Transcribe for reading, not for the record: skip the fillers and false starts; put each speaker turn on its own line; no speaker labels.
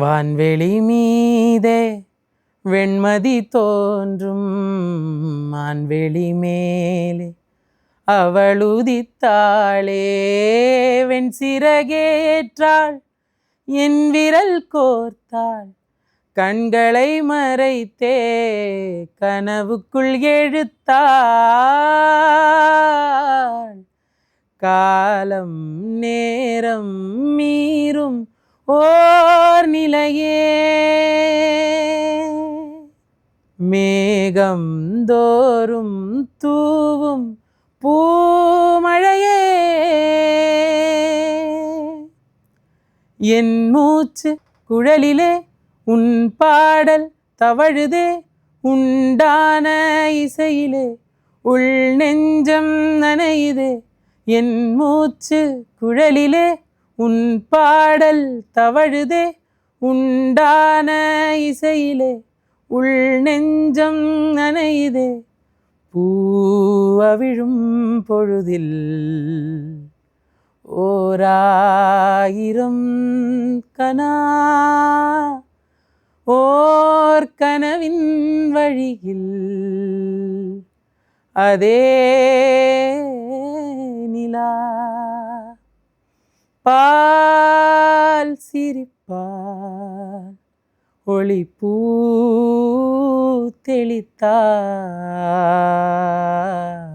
வான்வெளி மீதே வெண்மதி தோன்றும் மான்வெளி மேலே அவளுதித்தாளே வெண்சிறகேற்றாள் என் விரல் கோர்த்தாள் கண்களை மறைத்தே கனவுக்குள் எழுத்தாள் காலம் நேரம் மீறும் ஓர் நிலையே மேகம் தோறும் தூவும் பூமழையே என் மூச்சு குழலிலே உன் பாடல் தவழுதே உண்டான இசையிலே உள் நெஞ்சம் நனையுதே என் மூச்சு குழலிலே உன் பாடல் தவழுதே உண்டான இசையிலே உள் நெஞ்சம் நனையுதே பூவிழும் பொழுதில் ஓராயிரம் கனா ஓர் கனவின் வழியில் அதே நிலா பால் சிரிப்பால் ஒளி பூ தெளித்தாள்.